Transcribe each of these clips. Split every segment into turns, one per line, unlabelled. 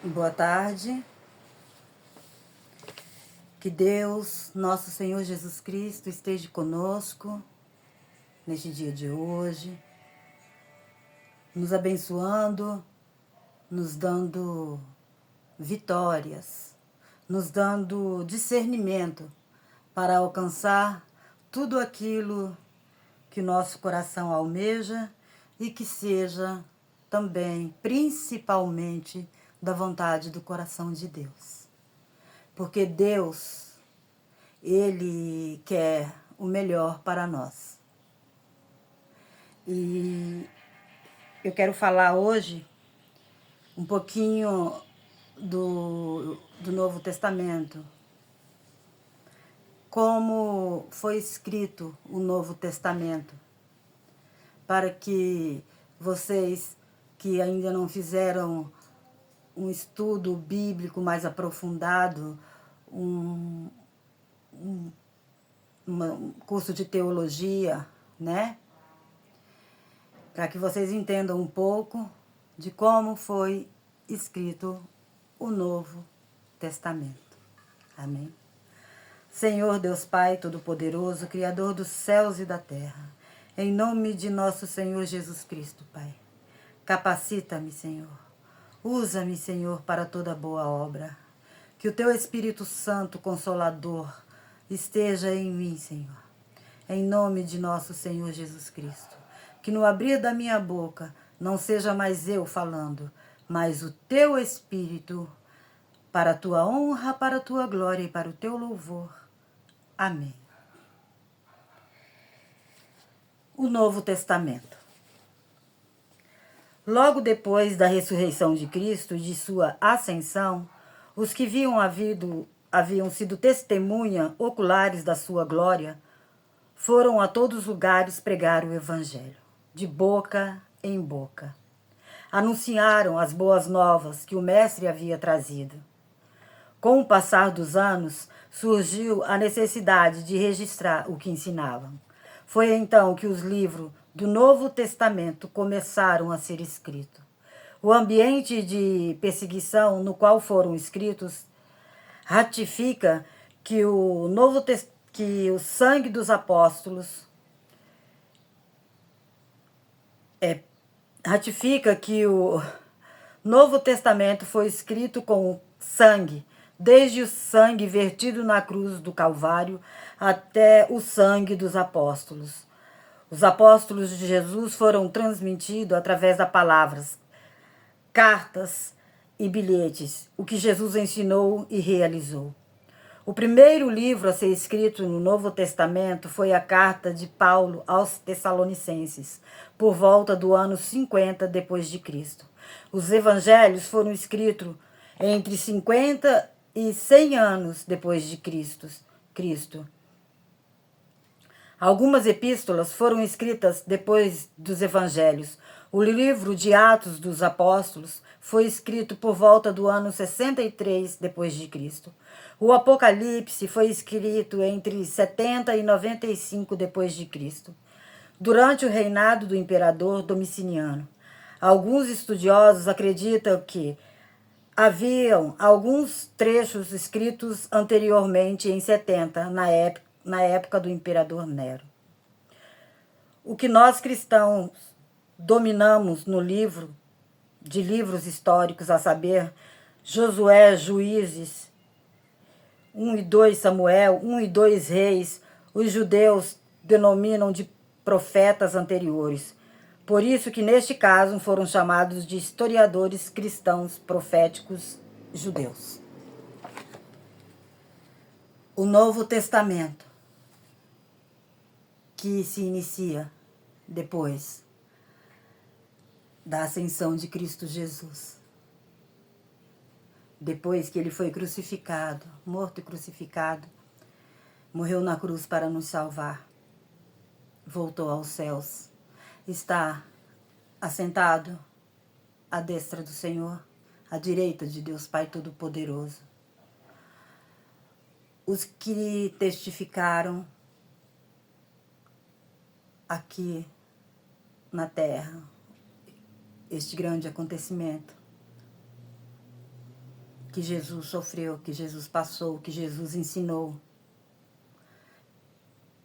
Boa tarde. Que Deus, nosso Senhor Jesus Cristo, esteja conosco neste dia de hoje, nos abençoando, nos dando vitórias, nos dando discernimento para alcançar tudo aquilo que o nosso coração almeja e que seja também, principalmente, da vontade do coração de Deus. Porque Deus, Ele quer o melhor para nós. E eu quero falar hoje um pouquinho do Novo Testamento. Como foi escrito o Novo Testamento. Para que vocês que ainda não fizeram um estudo bíblico mais aprofundado, um curso de teologia, né? Para que vocês entendam um pouco de como foi escrito o Novo Testamento. Amém? Senhor Deus Pai Todo-Poderoso, Criador dos céus e da terra, em nome de nosso Senhor Jesus Cristo, Pai, capacita-me, Senhor. Usa-me, Senhor, para toda boa obra. Que o Teu Espírito Santo Consolador esteja em mim, Senhor. Em nome de nosso Senhor Jesus Cristo. Que no abrir da minha boca não seja mais eu falando, mas o Teu Espírito, para a Tua honra, para a Tua glória e para o Teu louvor. Amém. O Novo Testamento. Logo depois da ressurreição de Cristo e de sua ascensão, os que haviam sido testemunha oculares da sua glória foram a todos os lugares pregar o Evangelho, de boca em boca. Anunciaram as boas novas que o Mestre havia trazido. Com o passar dos anos, surgiu a necessidade de registrar o que ensinavam. Foi então que os livros do Novo Testamento começaram a ser escritos. O ambiente de perseguição no qual foram escritos ratifica que o sangue dos apóstolos ratifica que o Novo Testamento foi escrito com sangue, desde o sangue vertido na cruz do Calvário até o sangue dos apóstolos. Os apóstolos de Jesus foram transmitidos através das palavras, cartas e bilhetes, o que Jesus ensinou e realizou. O primeiro livro a ser escrito no Novo Testamento foi a carta de Paulo aos Tessalonicenses, por volta do ano 50 depois de Cristo. Os evangelhos foram escritos entre 50 e 100 anos depois de Cristo. Algumas epístolas foram escritas depois dos evangelhos. O livro de Atos dos Apóstolos foi escrito por volta do ano 63 depois de Cristo. O Apocalipse foi escrito entre 70 e 95 depois de Cristo, durante o reinado do imperador Domiciano. Alguns estudiosos acreditam que haviam alguns trechos escritos anteriormente em 70, na época do imperador Nero. O que nós cristãos dominamos no livro de livros históricos, a saber, Josué, Juízes, 1 e 2 Samuel, 1 e 2 Reis, os judeus denominam de profetas anteriores. Por isso que neste caso foram chamados de historiadores cristãos proféticos judeus. O Novo Testamento, que se inicia depois da ascensão de Cristo Jesus. Depois que ele foi crucificado, morto e crucificado, morreu na cruz para nos salvar, voltou aos céus, está assentado à destra do Senhor, à direita de Deus Pai Todo-Poderoso. Os que testificaram aqui na terra este grande acontecimento que Jesus sofreu, que Jesus passou, que Jesus ensinou.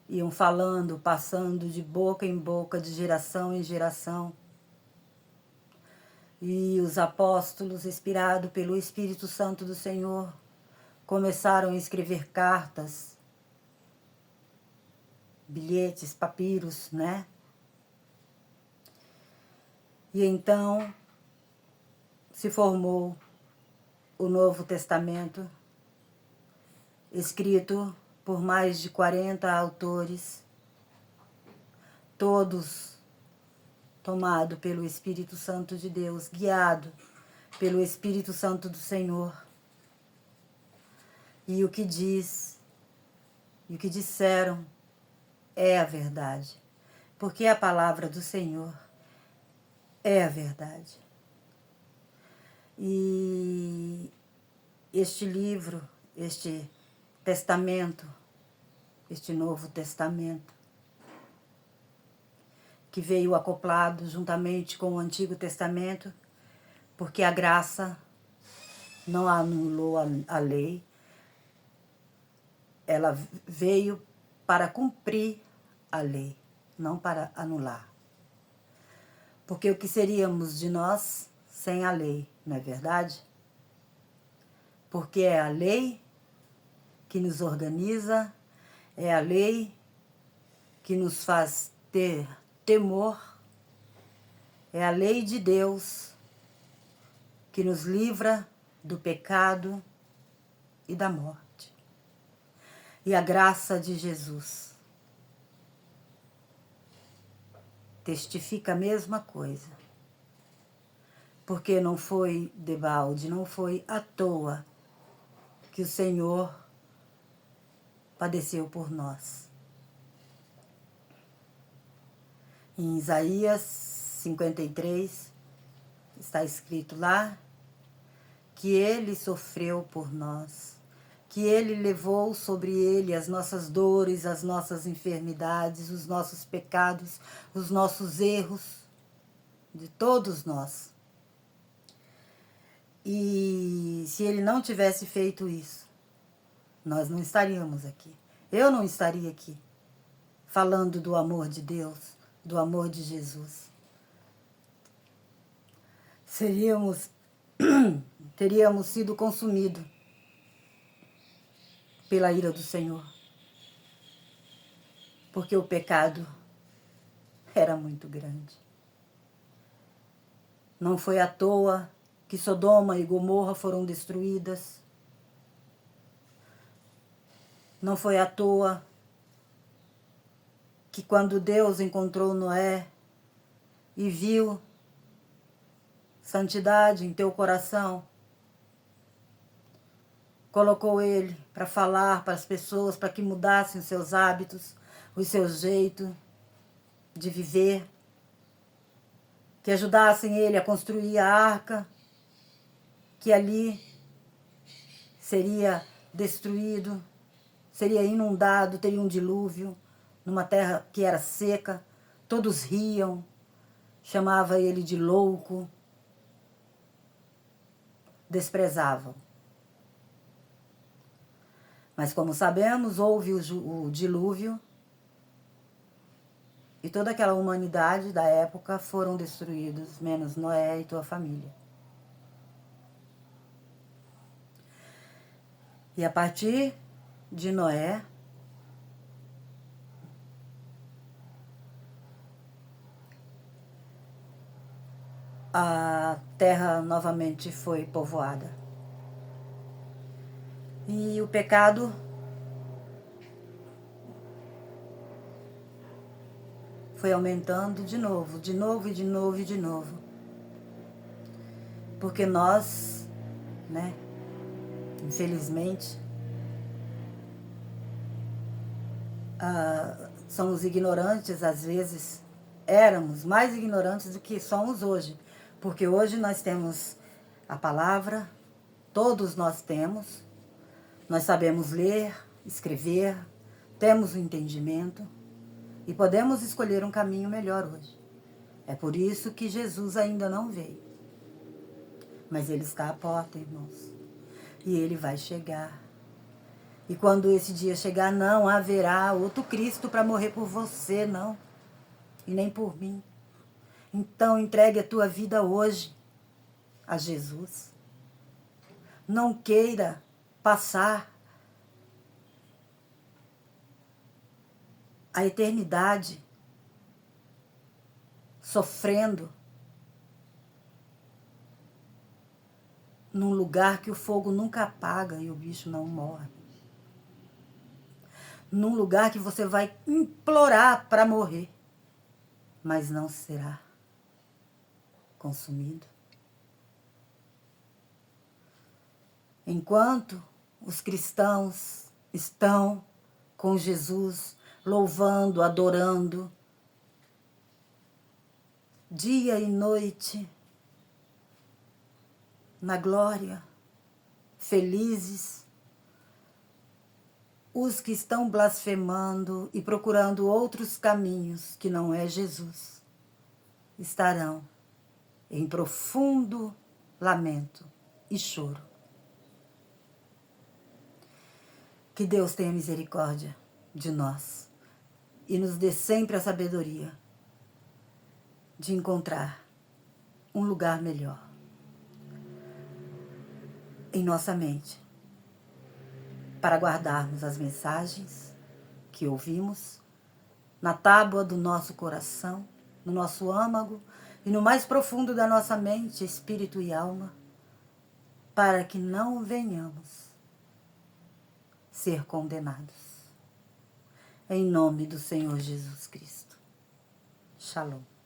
Iam falando, passando de boca em boca, de geração em geração. E os apóstolos, inspirados pelo Espírito Santo do Senhor, começaram a escrever cartas, bilhetes, papiros, né? E então se formou o Novo Testamento, escrito por mais de 40 autores, todos tomados pelo Espírito Santo de Deus, guiado pelo Espírito Santo do Senhor. E o que diz, e o que disseram é a verdade, porque a palavra do Senhor é a verdade. E este livro, este testamento, este Novo Testamento, que veio acoplado juntamente com o Antigo Testamento, porque a graça não anulou a lei, ela veio para cumprir a lei, não para anular. Porque o que seríamos de nós sem a lei, não é verdade? Porque é a lei que nos organiza, é a lei que nos faz ter temor, é a lei de Deus que nos livra do pecado e da morte. E a graça de Jesus testifica a mesma coisa. Porque não foi debalde, não foi à toa que o Senhor padeceu por nós. Em Isaías 53, está escrito lá que Ele sofreu por nós, que Ele levou sobre Ele as nossas dores, as nossas enfermidades, os nossos pecados, os nossos erros, de todos nós. E se Ele não tivesse feito isso, nós não estaríamos aqui. Eu não estaria aqui falando do amor de Deus, do amor de Jesus. Teríamos sido consumidos pela ira do Senhor. Porque o pecado era muito grande. Não foi à toa que Sodoma e Gomorra foram destruídas. Não foi à toa que quando Deus encontrou Noé e viu santidade em teu coração, colocou ele para falar para as pessoas, para que mudassem os seus hábitos, o seu jeito de viver, que ajudassem ele a construir a arca, que ali seria destruído, seria inundado, teria um dilúvio, numa terra que era seca, todos riam, chamava ele de louco, desprezavam. Mas como sabemos, houve o dilúvio e toda aquela humanidade da época foram destruídos, menos Noé e tua família. E a partir de Noé, a terra novamente foi povoada. E o pecado foi aumentando de novo, de novo e de novo e de novo. Porque nós, né, infelizmente, somos ignorantes, às vezes éramos mais ignorantes do que somos hoje. Porque hoje nós temos a palavra, todos nós temos, nós sabemos ler, escrever, temos o entendimento e podemos escolher um caminho melhor hoje. É por isso que Jesus ainda não veio. Mas Ele está à porta, irmãos. E ele vai chegar. E quando esse dia chegar, não haverá outro Cristo para morrer por você, não. E nem por mim. Então entregue a tua vida hoje a Jesus. Não queira passar a eternidade sofrendo num lugar que o fogo nunca apaga e o bicho não morre. Num lugar que você vai implorar para morrer, mas não será consumido. Enquanto os cristãos estão com Jesus, louvando, adorando, dia e noite, na glória, felizes, os que estão blasfemando e procurando outros caminhos que não é Jesus, estarão em profundo lamento e choro. Que Deus tenha misericórdia de nós e nos dê sempre a sabedoria de encontrar um lugar melhor em nossa mente para guardarmos as mensagens que ouvimos na tábua do nosso coração, no nosso âmago e no mais profundo da nossa mente, espírito e alma, para que não venhamos ser condenados. Em nome do Senhor Jesus Cristo. Shalom.